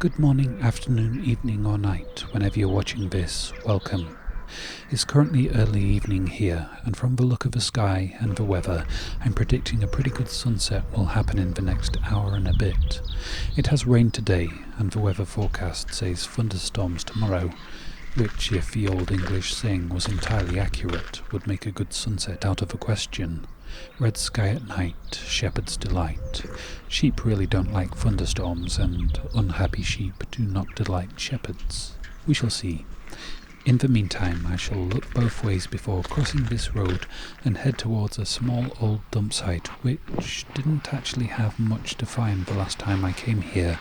Good morning, afternoon, evening or night, whenever you're watching this, welcome. It's currently early evening here, and from the look of the sky and the weather, I'm predicting a pretty good sunset will happen in the next hour and a bit. It has rained today, and the weather forecast says thunderstorms tomorrow, which, if the old English saying was entirely accurate, would make a good sunset out of the question. Red sky at night, shepherd's delight. Sheep really don't like thunderstorms, and unhappy sheep do not delight shepherds. We shall see. In the meantime, I shall look both ways before crossing this road and head towards a small old dump site, which didn't actually have much to find the last time I came here.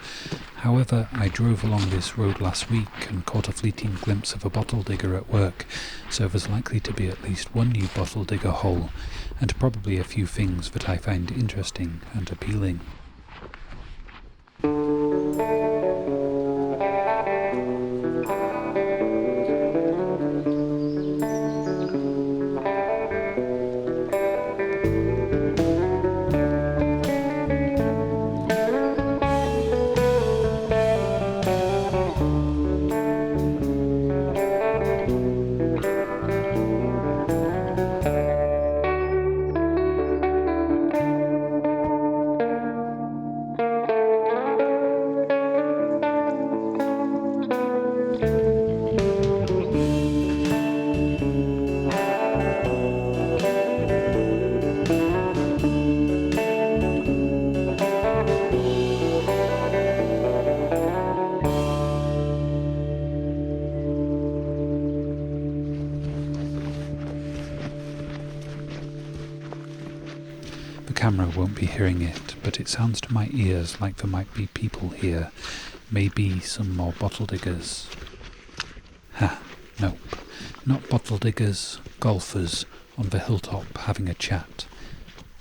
However, I drove along this road last week and caught a fleeting glimpse of a bottle digger at work, so there's likely to be at least one new bottle digger hole, and probably a few things that I find interesting and appealing. The camera won't be hearing it, but it sounds to my ears like there might be people here, maybe some more bottle diggers. Nope, not bottle diggers, golfers on the hilltop having a chat.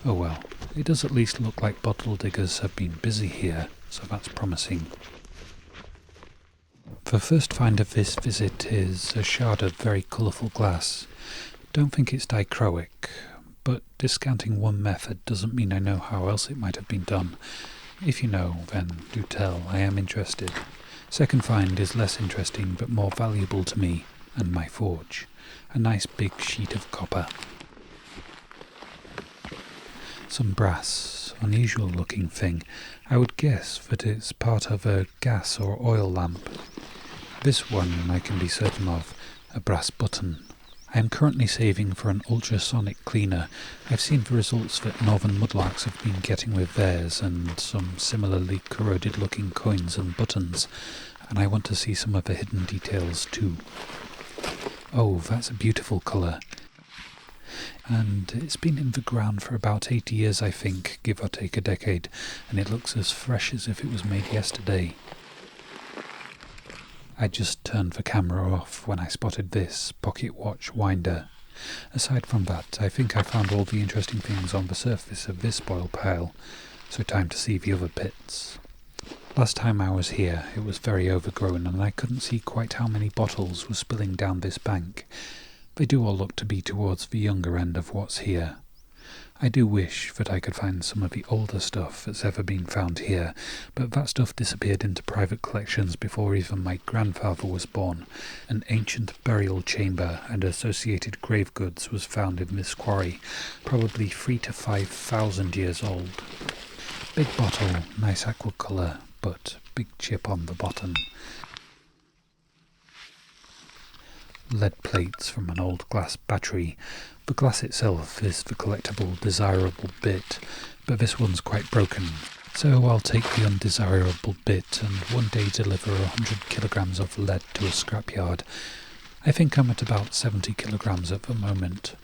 Oh well, it does at least look like bottle diggers have been busy here, so that's promising. The first find of this visit is a shard of very colourful glass. Don't think it's dichroic, but discounting one method doesn't mean I know how else it might have been done. If you know, then do tell, I am interested. Second find is less interesting but more valuable to me and my forge. A nice big sheet of copper. Some brass, unusual looking thing. I would guess that it's part of a gas or oil lamp. This one I can be certain of, a brass button. I am currently saving for an ultrasonic cleaner. I've seen the results that northern mudlarks have been getting with theirs, and some similarly corroded looking coins and buttons, and I want to see some of the hidden details too. Oh, that's a beautiful colour. And it's been in the ground for about 80 years, I think, give or take a decade, and it looks as fresh as if it was made yesterday. I just turned the camera off when I spotted this pocket watch winder. Aside from that, I think I found all the interesting things on the surface of this spoil pile, so time to see the other pits. Last time I was here, it was very overgrown and I couldn't see quite how many bottles were spilling down this bank. They do all look to be towards the younger end of what's here. I do wish that I could find some of the older stuff that's ever been found here, but that stuff disappeared into private collections before even my grandfather was born. An ancient burial chamber and associated grave goods was found in this quarry, probably 3,000 to 5,000 years old. Big bottle, nice aqua colour, but big chip on the bottom. Lead plates from an old glass battery. The glass itself is the collectible desirable bit, but this one's quite broken, so I'll take the undesirable bit and one day deliver 100 kilograms of lead to a scrapyard. I think I'm at about 70 kilograms at the moment.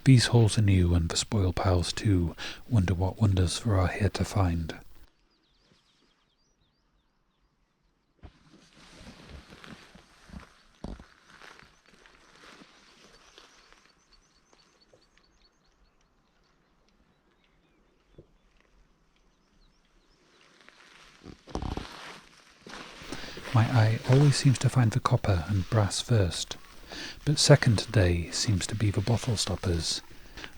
These holes are new and the spoil piles too. Wonder what wonders there are here to find. My eye always seems to find the copper and brass first, but second today seems to be the bottle stoppers.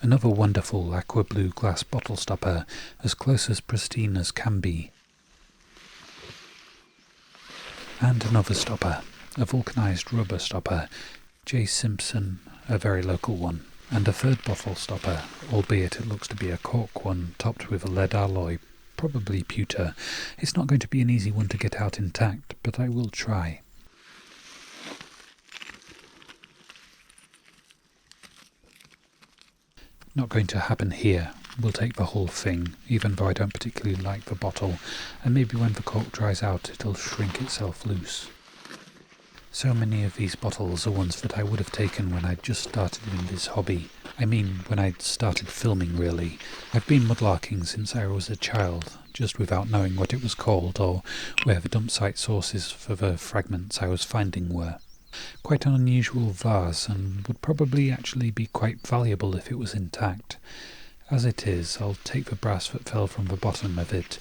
Another wonderful aqua blue glass bottle stopper, as close as pristine as can be. And another stopper, a vulcanized rubber stopper, J. Simpson, a very local one. And a third bottle stopper, albeit it looks to be a cork one, topped with a lead alloy, probably pewter. It's not going to be an easy one to get out intact, but I will try. Not going to happen here. We'll take the whole thing, even though I don't particularly like the bottle, and maybe when the cork dries out it'll shrink itself loose. So many of these bottles are ones that I would have taken when I'd just started in this hobby. I mean, when I'd started filming, really. I've been mudlarking since I was a child, just without knowing what it was called or where the dumpsite sources for the fragments I was finding were. Quite an unusual vase, and would probably actually be quite valuable if it was intact. As it is, I'll take the brass that fell from the bottom of it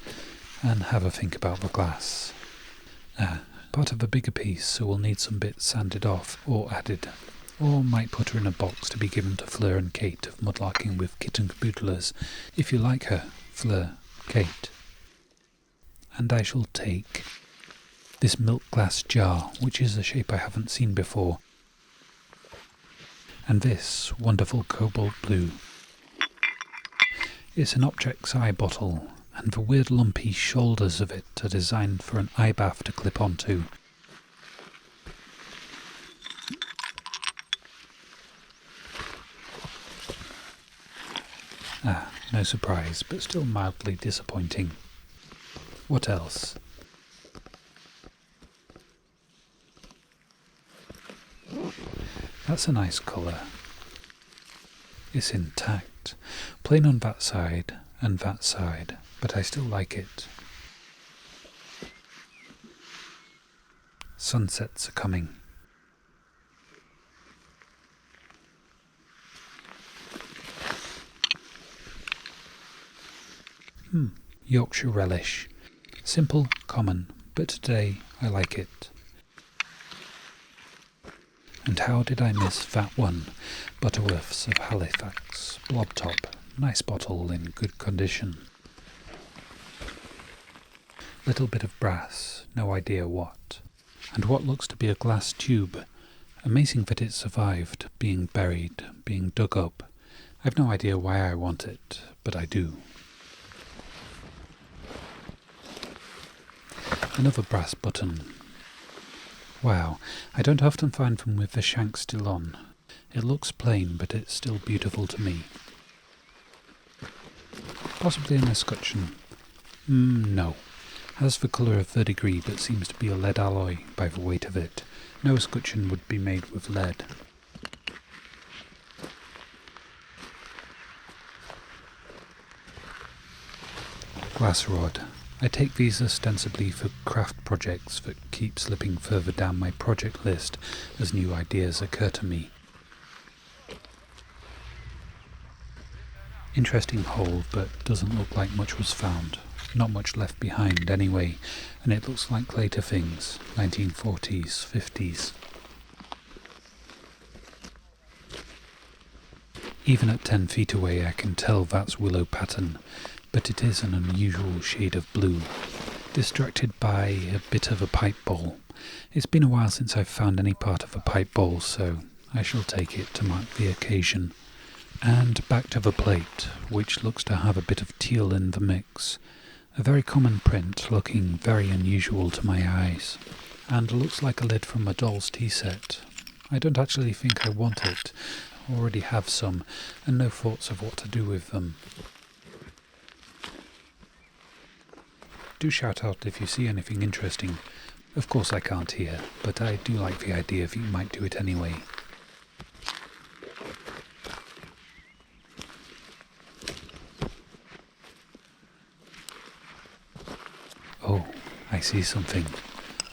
and have a think about the glass. Part of a bigger piece, so we'll need some bits sanded off or added, or might put her in a box to be given to Fleur and Kate of Mudlarking with Kitten Caboodlers, if you like her, Fleur, Kate. And I shall take this milk glass jar, which is a shape I haven't seen before, and this wonderful cobalt blue. It's an Optrex eye bottle, and the weird lumpy shoulders of it are designed for an eye bath to clip onto. No surprise, but still mildly disappointing. What else? That's a nice colour. It's intact, plain on that side and that side, but I still like it. Sunsets are coming. Yorkshire relish. Simple, common, but today I like it. And how did I miss that one? Butterworths of Halifax, blob top, nice bottle in good condition. Little bit of brass, no idea what. And what looks to be a glass tube. Amazing that it survived, being buried, being dug up. I've no idea why I want it, but I do. Another brass button. Wow, I don't often find them with the shank still on. It looks plain, but it's still beautiful to me. Possibly an escutcheon. No. Has the colour of verdigris, but seems to be a lead alloy by the weight of it. No escutcheon would be made with lead. Glass rod. I take these ostensibly for craft projects that keep slipping further down my project list as new ideas occur to me. Interesting hole, but doesn't look like much was found. Not much left behind anyway, and it looks like later things, 1940s, 50s. Even at 10 feet away I can tell that's willow pattern, but it is an unusual shade of blue, distracted by a bit of a pipe bowl. It's been a while since I've found any part of a pipe bowl, so I shall take it to mark the occasion. And back to the plate, which looks to have a bit of teal in the mix. A very common print, looking very unusual to my eyes, and looks like a lid from a doll's tea set. I don't actually think I want it. I already have some, and no thoughts of what to do with them. Do shout out if you see anything interesting. Of course I can't hear, but I do like the idea that you might do it anyway. Oh, I see something.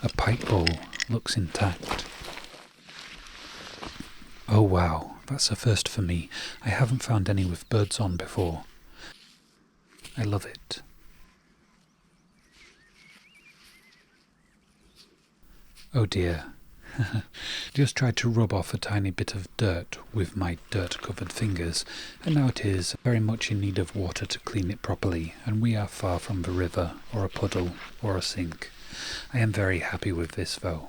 A pipe bowl. Looks intact. Oh wow, that's a first for me. I haven't found any with birds on before. I love it. Oh dear. Just tried to rub off a tiny bit of dirt with my dirt-covered fingers, and now it is very much in need of water to clean it properly, and we are far from the river, or a puddle, or a sink. I am very happy with this though.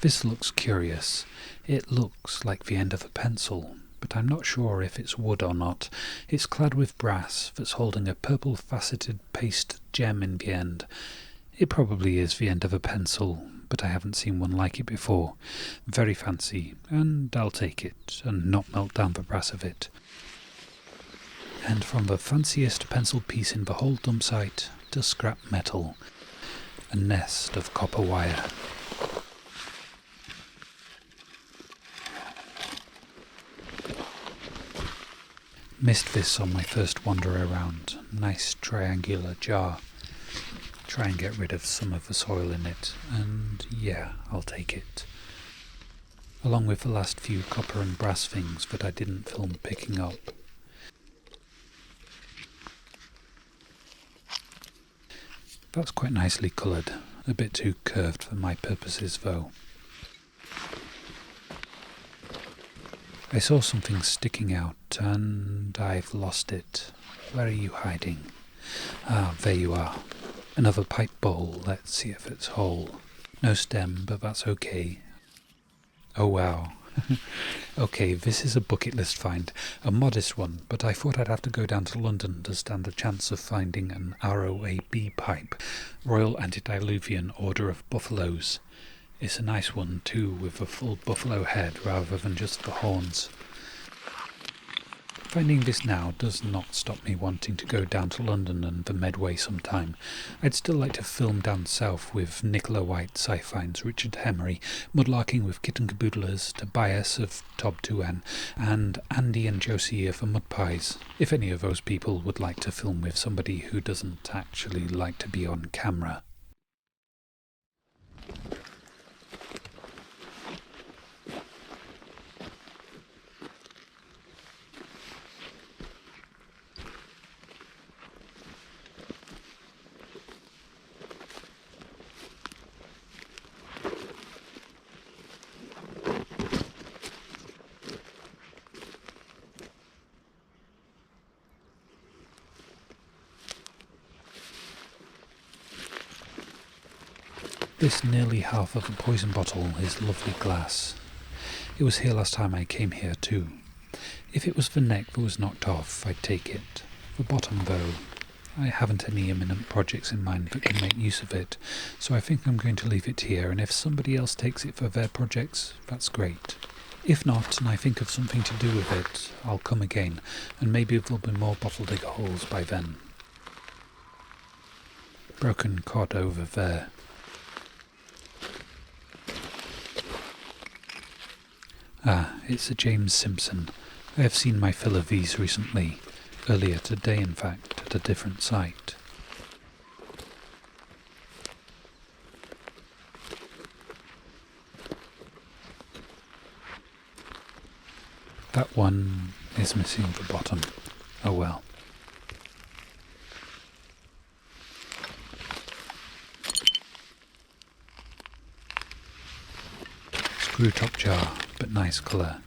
This looks curious. It looks like the end of a pencil, but I'm not sure if it's wood or not. It's clad with brass that's holding a purple faceted paste gem in the end. It probably is the end of a pencil, but I haven't seen one like it before. Very fancy, and I'll take it, and not melt down the brass of it. And from the fanciest pencil piece in the whole dumpsite to scrap metal, a nest of copper wire. Missed this on my first wander around. Nice triangular jar. Try and get rid of some of the soil in it, and yeah, I'll take it. Along with the last few copper and brass things that I didn't film picking up. That's quite nicely coloured, a bit too curved for my purposes though. I saw something sticking out, and I've lost it. Where are you hiding? Ah, there you are. Another pipe bowl. Let's see if it's whole. No stem, but that's okay. Oh wow. Okay, this is a bucket list find. A modest one, but I thought I'd have to go down to London to stand a chance of finding an ROAB pipe. Royal Antediluvian Order of Buffaloes. It's a nice one too, with a full buffalo head rather than just the horns. Finding this now does not stop me wanting to go down to London and the Medway sometime. I'd still like to film down south with Nicola White, Sci-Fine's Richard Emery, Mudlarking with Kitten Caboodlers, Tobias of Tob 2N, and Andy and Josie of the Mud Pies, if any of those people would like to film with somebody who doesn't actually like to be on camera. This nearly half of a poison bottle is lovely glass. It was here last time I came here too. If it was the neck that was knocked off, I'd take it. The bottom though, I haven't any imminent projects in mind that can make use of it, so I think I'm going to leave it here, and if somebody else takes it for their projects, that's great. If not, and I think of something to do with it, I'll come again, and maybe there'll be more bottle digger holes by then. Broken cod over there. Ah, it's a James Simpson. I have seen my fill of these recently. Earlier today, in fact, at a different site. That one is missing the bottom. Oh well. Screw top jar, but nice colour.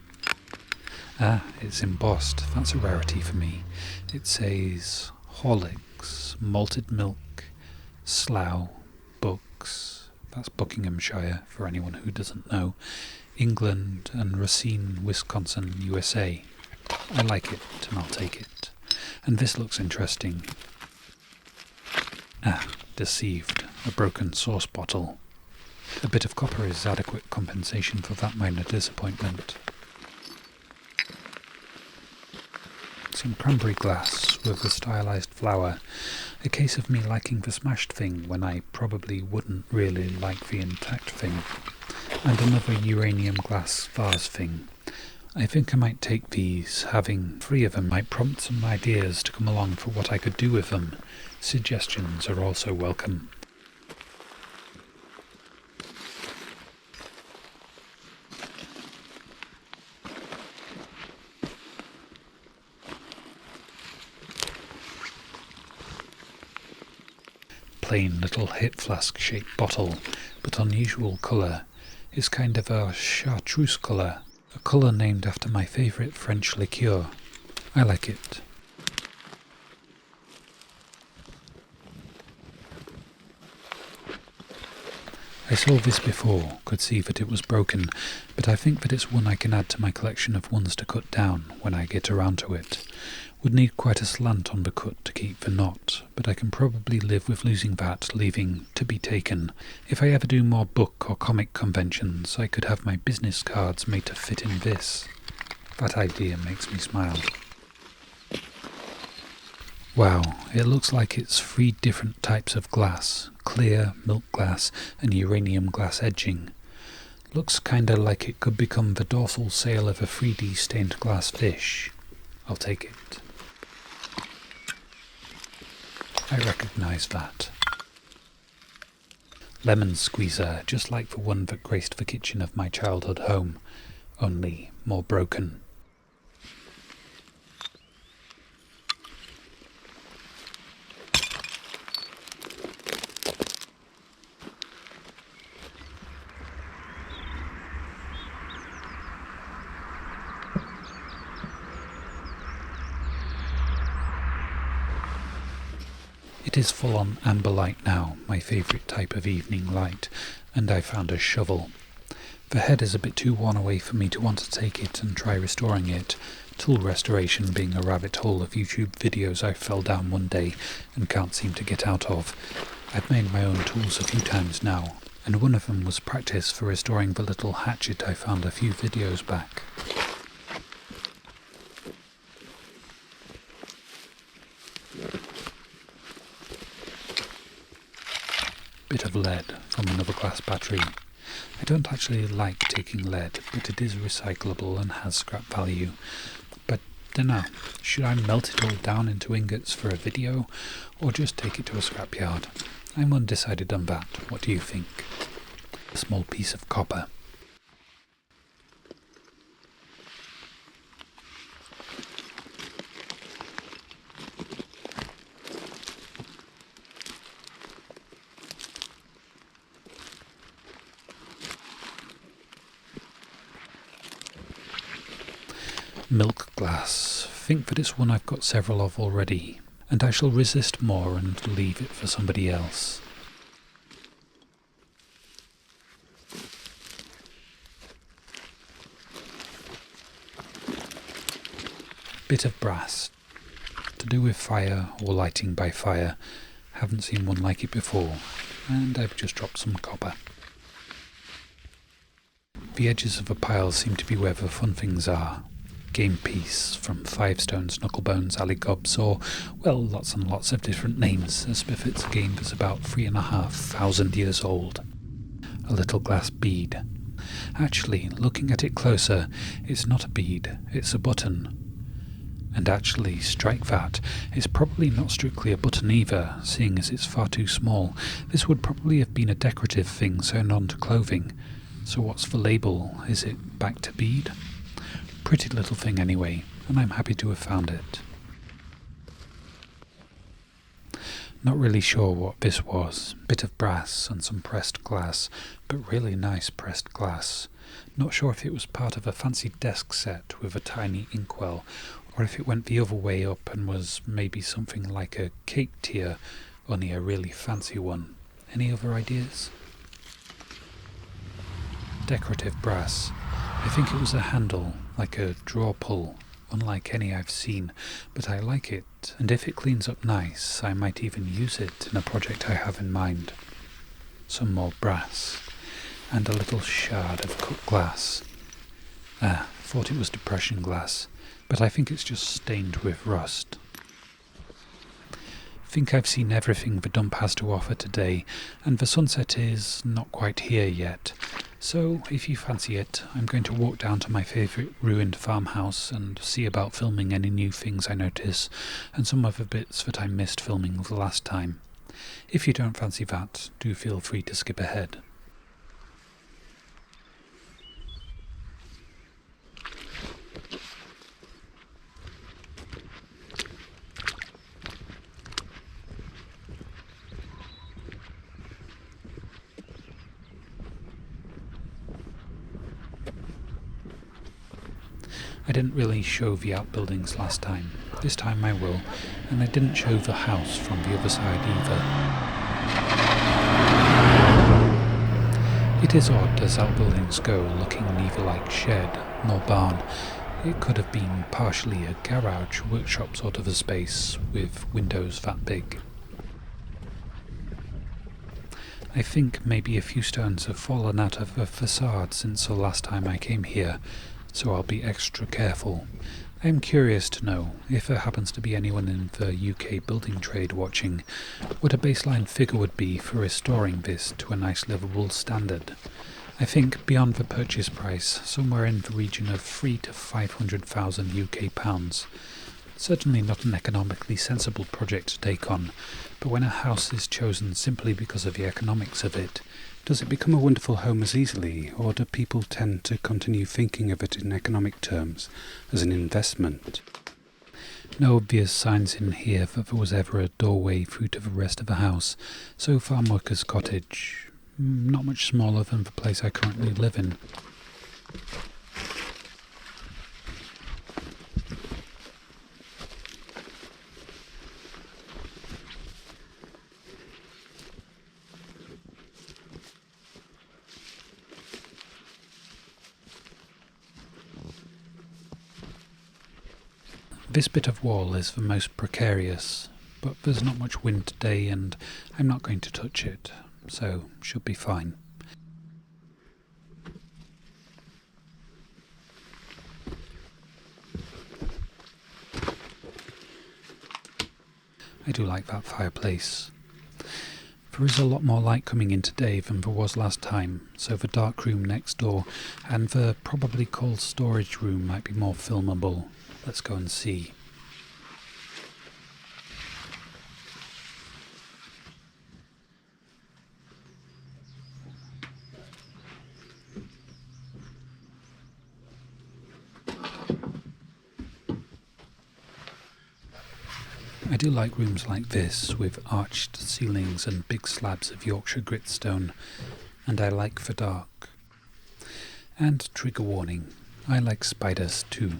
Ah, it's embossed. That's a rarity for me. It says Horlicks, Malted Milk, Slough, Books. That's Buckinghamshire, for anyone who doesn't know. England and Racine, Wisconsin, USA. I like it, and I'll take it. And this looks interesting. Ah, deceived. A broken sauce bottle. A bit of copper is adequate compensation for that minor disappointment. Some cranberry glass with a stylized flower. A case of me liking the smashed thing when I probably wouldn't really like the intact thing. And another uranium glass vase thing. I think I might take these. Having 3 of them might prompt some ideas to come along for what I could do with them. Suggestions are also welcome. plain little hip flask shaped bottle, but unusual colour. It's kind of a chartreuse colour, a colour named after my favourite French liqueur. I like it. I saw this before, could see that it was broken, but I think that it's one I can add to my collection of ones to cut down when I get around to it. Would need quite a slant on the cut to keep the knot, but I can probably live with losing that, leaving to be taken. If I ever do more book or comic conventions, I could have my business cards made to fit in this. That idea makes me smile. Wow, it looks like it's 3 different types of glass: clear, milk glass, and uranium glass edging. Looks kinda like it could become the dorsal sail of a 3D stained glass fish. I'll take it. I recognise that. Lemon squeezer, just like the one that graced the kitchen of my childhood home, only more broken. It is full on amber light now, my favourite type of evening light, and I found a shovel. The head is a bit too worn away for me to want to take it and try restoring it, tool restoration being a rabbit hole of YouTube videos I fell down one day and can't seem to get out of. I've made my own tools a few times now, and one of them was practice for restoring the little hatchet I found a few videos back. Bit of lead from another glass battery. I don't actually like taking lead, but it is recyclable and has scrap value. But dunno, should I melt it all down into ingots for a video, or just take it to a scrapyard? I'm undecided on that. What do you think? A small piece of copper. Milk glass. Think that it's one I've got several of already, and I shall resist more and leave it for somebody else. Bit of brass. To do with fire or lighting by fire. Haven't seen one like it before, and I've just dropped some copper. The edges of the pile seem to be where the fun things are. Game piece from 5 stones, knucklebones, allygobs, or, well, lots and lots of different names, as befits a game that's about 3,500 years old. A little glass bead. Actually, looking at it closer, it's not a bead, it's a button. And actually, strike that, it's probably not strictly a button either, seeing as it's far too small. This would probably have been a decorative thing sewn onto clothing. So what's the label? Is it back to bead? Pretty little thing anyway, and I'm happy to have found it. Not really sure what this was. Bit of brass and some pressed glass, but really nice pressed glass. Not sure if it was part of a fancy desk set with a tiny inkwell, or if it went the other way up and was maybe something like a cake tier, only a really fancy one. Any other ideas? Decorative brass. I think it was a handle, like a draw pull, unlike any I've seen, but I like it, and if it cleans up nice, I might even use it in a project I have in mind. Some more brass, and a little shard of cut glass. Thought it was depression glass, but I think it's just stained with rust. Think I've seen everything the dump has to offer today, and the sunset is not quite here yet. So, if you fancy it, I'm going to walk down to my favourite ruined farmhouse and see about filming any new things I notice, and some other bits that I missed filming the last time. If you don't fancy that, do feel free to skip ahead. I didn't really show the outbuildings last time. This time I will, and I didn't show the house from the other side either. It is odd as outbuildings go, looking neither like shed nor barn. It could have been partially a garage, workshop sort of a space, with windows that big. I think maybe a few stones have fallen out of the facade since the last time I came here, so I'll be extra careful. I am curious to know, if there happens to be anyone in the UK building trade watching, what a baseline figure would be for restoring this to a nice livable standard. I think beyond the purchase price, somewhere in the region of 3 to 500,000 UK pounds. Certainly not an economically sensible project to take on, but when a house is chosen simply because of the economics of it, does it become a wonderful home as easily, or do people tend to continue thinking of it in economic terms, as an investment? No obvious signs in here that there was ever a doorway through to the rest of the house, so farm worker's cottage, not much smaller than the place I currently live in. This bit of wall is the most precarious, but there's not much wind today and I'm not going to touch it, so should be fine. I do like that fireplace. There is a lot more light coming in today than there was last time, so the dark room next door and the probably cold storage room might be more filmable. Let's go and see. I do like rooms like this, with arched ceilings and big slabs of Yorkshire gritstone, and I like the dark. And trigger warning, I like spiders too.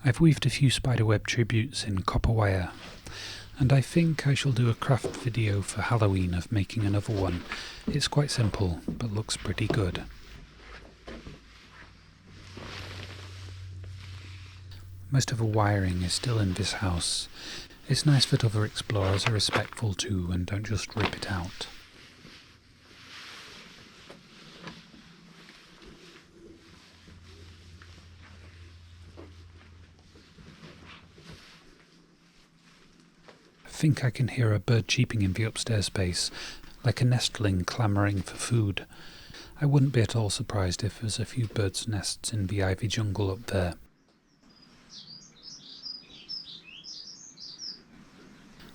I've weaved a few spiderweb tributes in copper wire, and I think I shall do a craft video for Halloween of making another one. It's quite simple, but looks pretty good. Most of the wiring is still in this house. It's nice that other explorers are respectful too and don't just rip it out. I think I can hear a bird cheeping in the upstairs space, like a nestling clamouring for food. I wouldn't be at all surprised if there's a few birds' nests in the ivy jungle up there.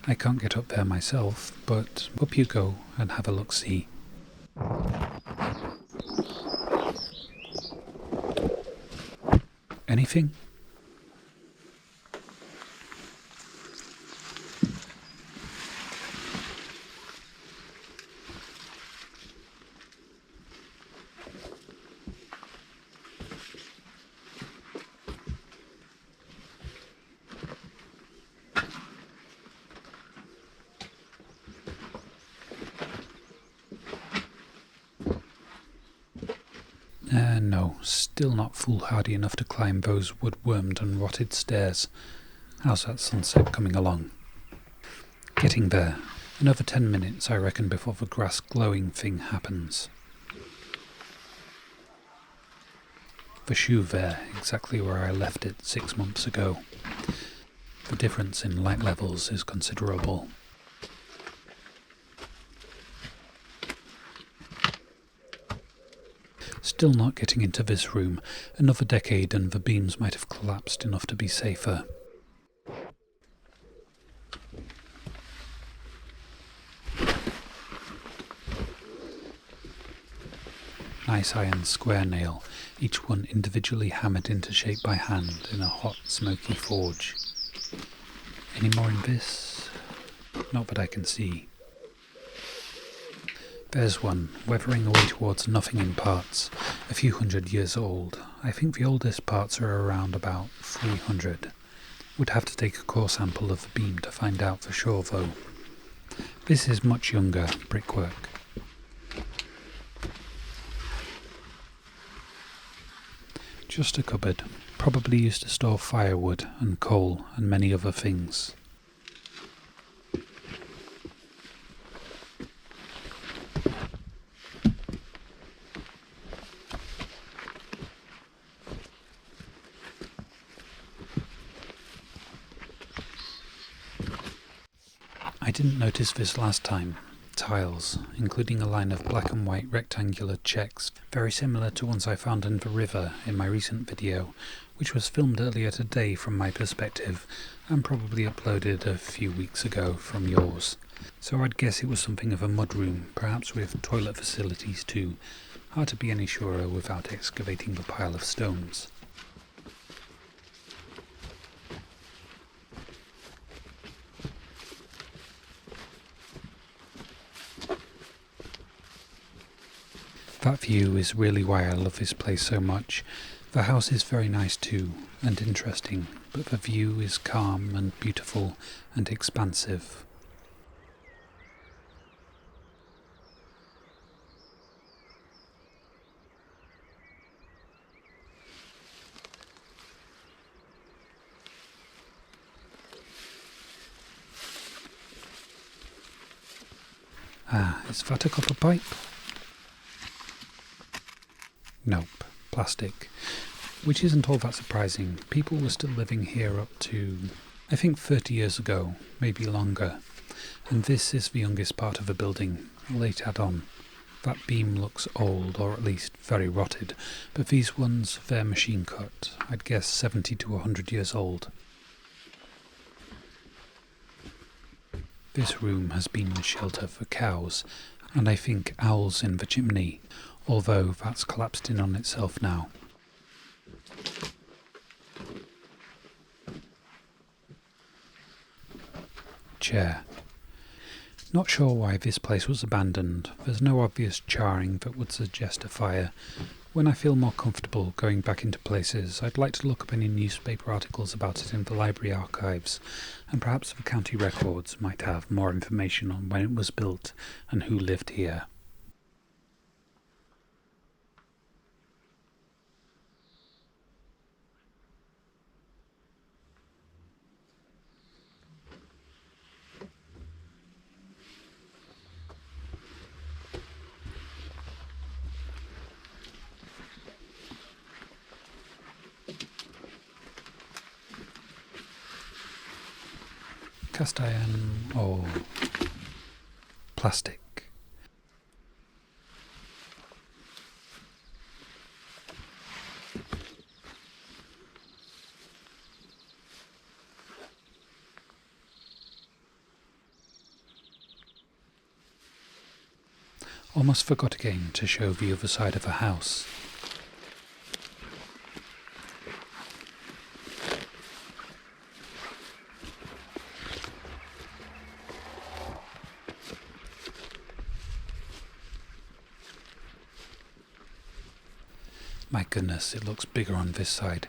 I can't get up there myself, but up you go and have a look-see. Anything? No, still not foolhardy enough to climb those wood-wormed and rotted stairs. How's that sunset coming along? Getting there. Another 10 minutes, I reckon, before the grass glowing thing happens. The shoe there, exactly where I left it 6 months ago. The difference in light levels is considerable. Still not getting into this room. Another decade and the beams might have collapsed enough to be safer. Nice iron square nail, each one individually hammered into shape by hand in a hot, smoky forge. Any more in this? Not that I can see. There's one, weathering away towards nothing in parts, a few hundred years old. I think the oldest parts are around about 300. Would have to take a core sample of the beam to find out for sure though. This is much younger brickwork. Just a cupboard, probably used to store firewood and coal and many other things. I didn't notice this last time. Tiles, including a line of black and white rectangular checks, very similar to ones I found in the river in my recent video, which was filmed earlier today from my perspective, and probably uploaded a few weeks ago from yours. So I'd guess it was something of a mudroom, perhaps with toilet facilities too. Hard to be any surer without excavating the pile of stones. That view is really why I love this place so much. The house is very nice too, and interesting, but the view is calm and beautiful and expansive. Is that a copper pipe? Nope, plastic. Which isn't all that surprising. People were still living here up to, I think 30 years ago, maybe longer. And this is the youngest part of the building, a late add-on. That beam looks old, or at least very rotted, but these ones, they're machine cut. I'd guess 70 to 100 years old. This room has been a shelter for cows, and I think owls in the chimney, although that's collapsed in on itself now. Chair. Not sure why this place was abandoned. There's no obvious charring that would suggest a fire. When I feel more comfortable going back into places, I'd like to look up any newspaper articles about it in the library archives, and perhaps the county records might have more information on when it was built and who lived here. Cast iron or plastic. Almost forgot again to show the other side of the house. My goodness, it looks bigger on this side,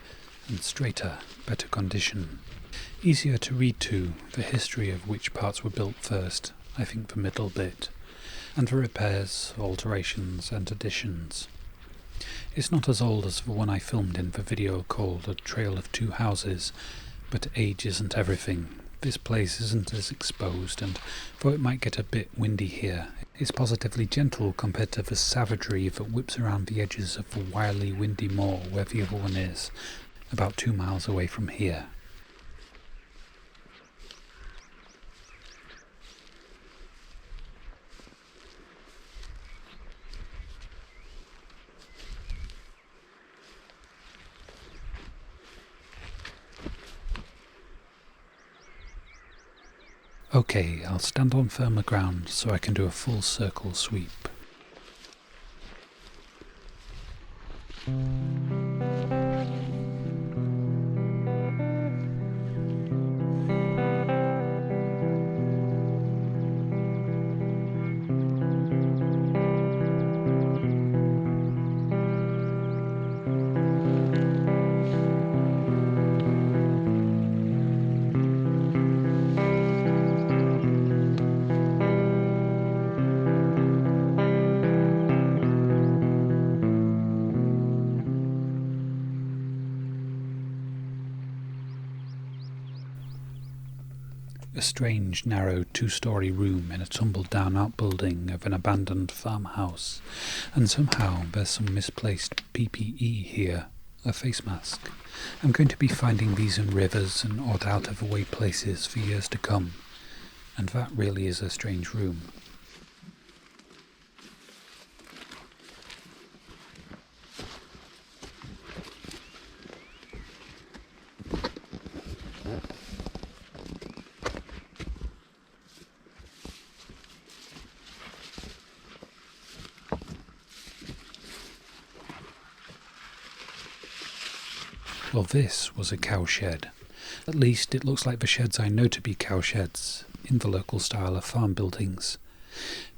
and straighter, better condition. Easier to read too, the history of which parts were built first, I think the middle bit, and the repairs, alterations and additions. It's not as old as the one I filmed in the video called A Trail of Two Houses, but age isn't everything. This place isn't as exposed, and though it might get a bit windy here, it's positively gentle compared to the savagery that whips around the edges of the wily windy moor where the other one is, about 2 miles away from here. Okay, I'll stand on firmer ground so I can do a full circle sweep. strange, narrow, two-storey room in a tumbled-down outbuilding of an abandoned farmhouse, and somehow there's some misplaced PPE here, a face mask. I'm going to be finding these in rivers and odd out-of-the-way places for years to come, and that really is a strange room. Well, this was a cowshed. At least it looks like the sheds I know to be cowsheds, in the local style of farm buildings.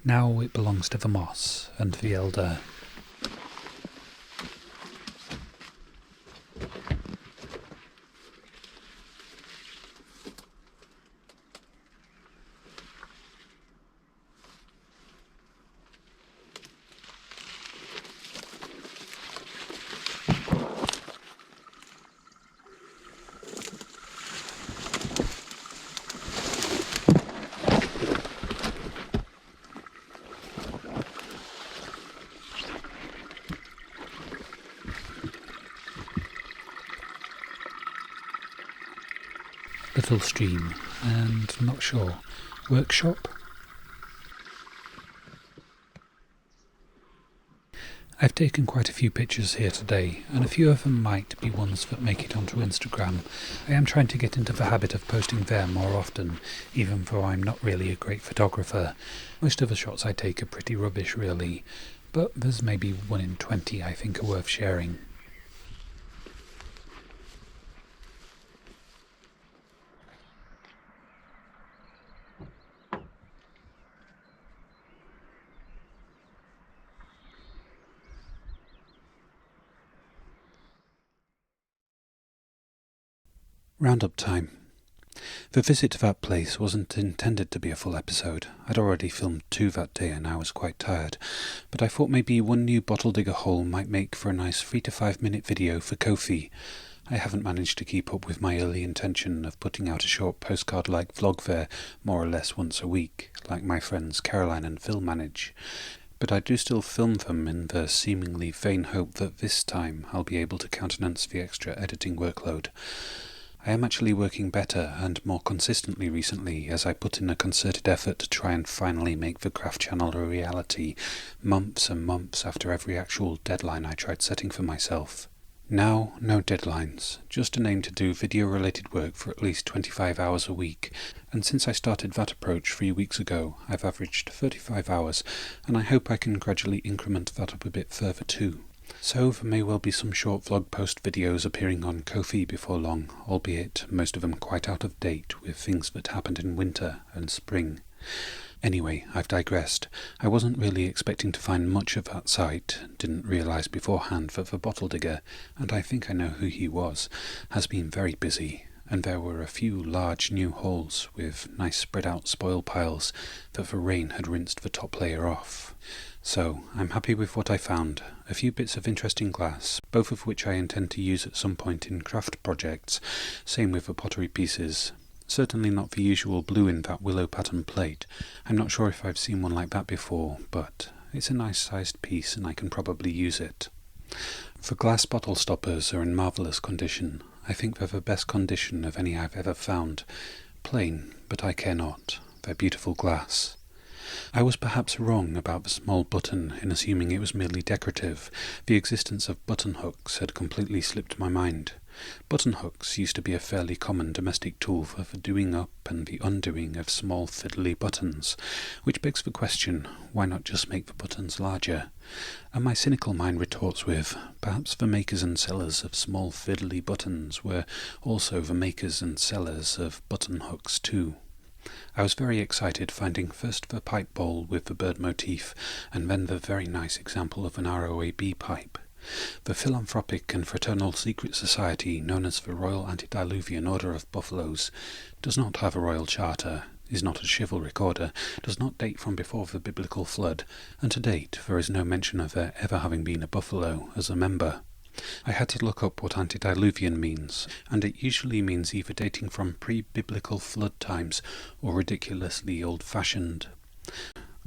Now it belongs to the moss and the elder. Little stream, and not sure, workshop? I've taken quite a few pictures here today, and a few of them might be ones that make it onto Instagram. I am trying to get into the habit of posting there more often, even though I'm not really a great photographer. Most of the shots I take are pretty rubbish really, but there's maybe 1 in 20 I think are worth sharing. Roundup time. The visit to that place wasn't intended to be a full episode. I'd already filmed 2 that day and I was quite tired, but I thought maybe one new bottle digger hole might make for a nice 3 to 5 minute video for Ko-fi. I haven't managed to keep up with my early intention of putting out a short postcard-like vlog there more or less once a week, like my friends Caroline and Phil manage. But I do still film them in the seemingly vain hope that this time I'll be able to countenance the extra editing workload. I am actually working better and more consistently recently as I put in a concerted effort to try and finally make the craft channel a reality, months and months after every actual deadline I tried setting for myself. Now, no deadlines, just an aim to do video-related work for at least 25 hours a week, and since I started that approach 3 weeks ago, I've averaged 35 hours, and I hope I can gradually increment that up a bit further too. So there may well be some short vlog post videos appearing on Ko-fi before long, albeit most of them quite out of date with things that happened in winter and spring. Anyway, I've digressed. I wasn't really expecting to find much of that site, didn't realise beforehand that the bottle digger, and I think I know who he was, has been very busy, and there were a few large new holes with nice spread out spoil piles that the rain had rinsed the top layer off. So, I'm happy with what I found, a few bits of interesting glass, both of which I intend to use at some point in craft projects, same with the pottery pieces. Certainly not the usual blue in that willow pattern plate. I'm not sure if I've seen one like that before, but it's a nice sized piece and I can probably use it. The glass bottle stoppers are in marvellous condition. I think they're the best condition of any I've ever found. Plain, but I care not. They're beautiful glass. I was perhaps wrong about the small button in assuming it was merely decorative. The existence of button hooks had completely slipped my mind. Button hooks used to be a fairly common domestic tool for the doing up and the undoing of small fiddly buttons, which begs the question, why not just make the buttons larger? And my cynical mind retorts with, perhaps the makers and sellers of small fiddly buttons were also the makers and sellers of button hooks too. I was very excited finding first the pipe bowl with the bird motif, and then the very nice example of an ROAB pipe. The philanthropic and fraternal secret society known as the Royal Antediluvian Order of Buffaloes does not have a royal charter, is not a chivalric order, does not date from before the biblical flood, and to date there is no mention of there ever having been a buffalo as a member. I had to look up what antediluvian means, and it usually means either dating from pre-biblical flood times or ridiculously old-fashioned.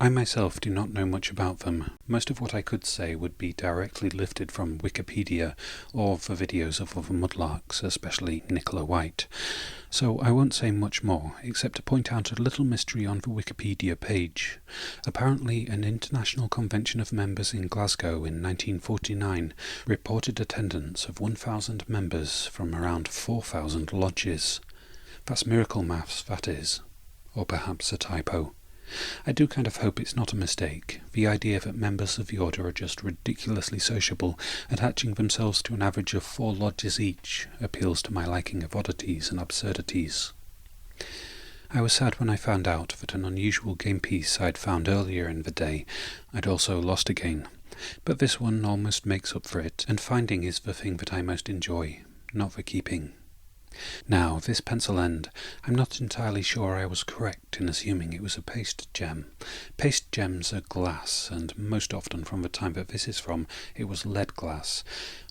I myself do not know much about them. Most of what I could say would be directly lifted from Wikipedia or the videos of other mudlarks, especially Nicola White. So I won't say much more, except to point out a little mystery on the Wikipedia page. Apparently an international convention of members in Glasgow in 1949 reported attendance of 1,000 members from around 4,000 lodges. That's miracle maths, that is. Or perhaps a typo. I do kind of hope it's not a mistake. The idea that members of the order are just ridiculously sociable, attaching themselves to an average of 4 lodges each, appeals to my liking of oddities and absurdities. I was sad when I found out that an unusual game piece I'd found earlier in the day I'd also lost again, but this one almost makes up for it, and finding is the thing that I most enjoy, not the keeping. Now, this pencil end, I'm not entirely sure I was correct in assuming it was a paste gem. Paste gems are glass, and most often from the time that this is from, it was lead glass,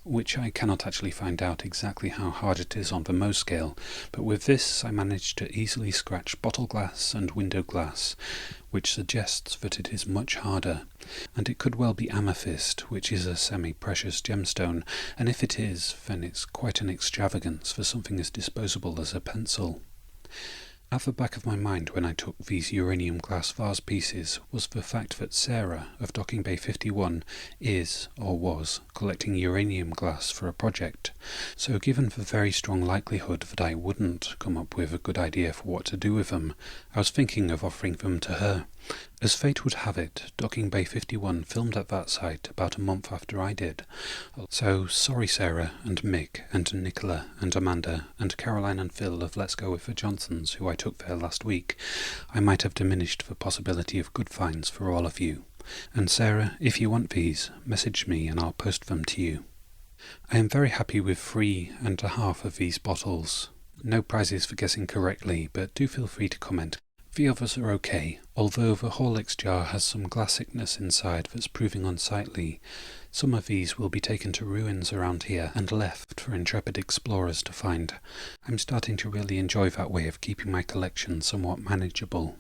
which I cannot actually find out exactly how hard it is on the Mohs scale, but with this I managed to easily scratch bottle glass and window glass, which suggests that it is much harder, and it could well be amethyst, which is a semi-precious gemstone, and if it is, then it's quite an extravagance for something as disposable as a pencil. At the back of my mind when I took these uranium glass vase pieces was the fact that Sarah of Docking Bay 51 is, or was, collecting uranium glass for a project, so given the very strong likelihood that I wouldn't come up with a good idea for what to do with them, I was thinking of offering them to her. As fate would have it, Docking Bay 51 filmed at that site about a month after I did, so sorry Sarah and Mick and Nicola and Amanda and Caroline and Phil of Let's Go With the Johnsons who I took there last week. I might have diminished the possibility of good finds for all of you. And Sarah, if you want these, message me and I'll post them to you. I am very happy with 3.5 of these bottles. No prizes for guessing correctly, but do feel free to comment. The others are okay, although the Horlicks jar has some glassicness inside that's proving unsightly. Some of these will be taken to ruins around here and left for intrepid explorers to find. I'm starting to really enjoy that way of keeping my collection somewhat manageable.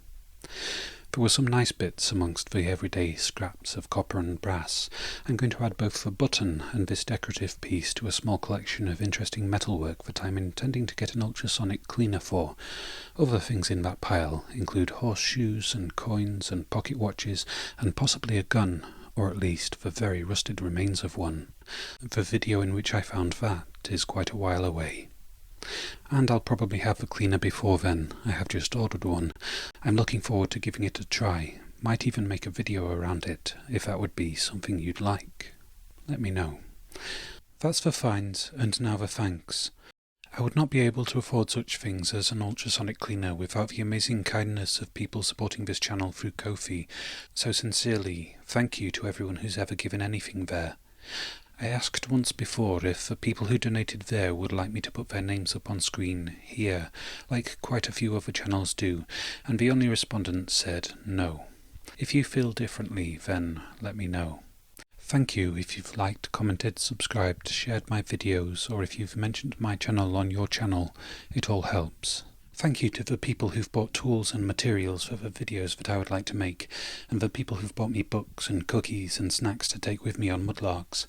There were some nice bits amongst the everyday scraps of copper and brass. I'm going to add both the button and this decorative piece to a small collection of interesting metalwork that I'm intending to get an ultrasonic cleaner for. Other things in that pile include horseshoes and coins and pocket watches and possibly a gun, or at least the very rusted remains of one. The video in which I found that is quite a while away. And I'll probably have the cleaner before then. I have just ordered one. I'm looking forward to giving it a try. Might even make a video around it, if that would be something you'd like. Let me know. That's the finds, and now the thanks. I would not be able to afford such things as an ultrasonic cleaner without the amazing kindness of people supporting this channel through Ko-fi, so sincerely, thank you to everyone who's ever given anything there. I asked once before if the people who donated there would like me to put their names up on screen here, like quite a few other channels do, and the only respondent said no. If you feel differently, then let me know. Thank you if you've liked, commented, subscribed, shared my videos, or if you've mentioned my channel on your channel. It all helps. Thank you to the people who've bought tools and materials for the videos that I would like to make, and the people who've bought me books and cookies and snacks to take with me on Mudlarks.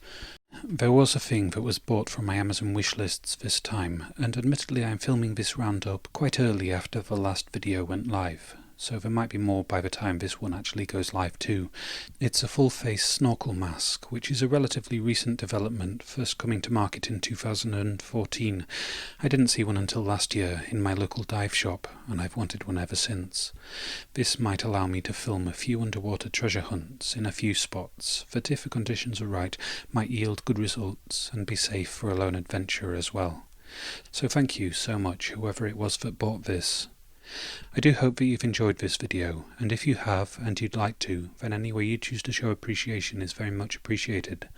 There was a thing that was bought from my Amazon wishlists this time, and admittedly I'm filming this roundup quite early after the last video went live, so there might be more by the time this one actually goes live too. It's a full-face snorkel mask, which is a relatively recent development, first coming to market in 2014. I didn't see one until last year in my local dive shop, and I've wanted one ever since. This might allow me to film a few underwater treasure hunts in a few spots that, if the conditions are right, might yield good results and be safe for a lone adventurer as well. So thank you so much, whoever it was that bought this. I do hope that you've enjoyed this video, and if you have and you'd like to, then any way you choose to show appreciation is very much appreciated.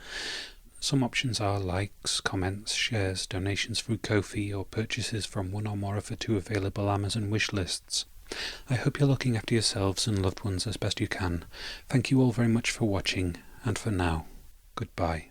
Some options are likes, comments, shares, donations through Ko-fi, or purchases from one or more of the 2 available Amazon wish lists. I hope you're looking after yourselves and loved ones as best you can. Thank you all very much for watching, and for now, goodbye.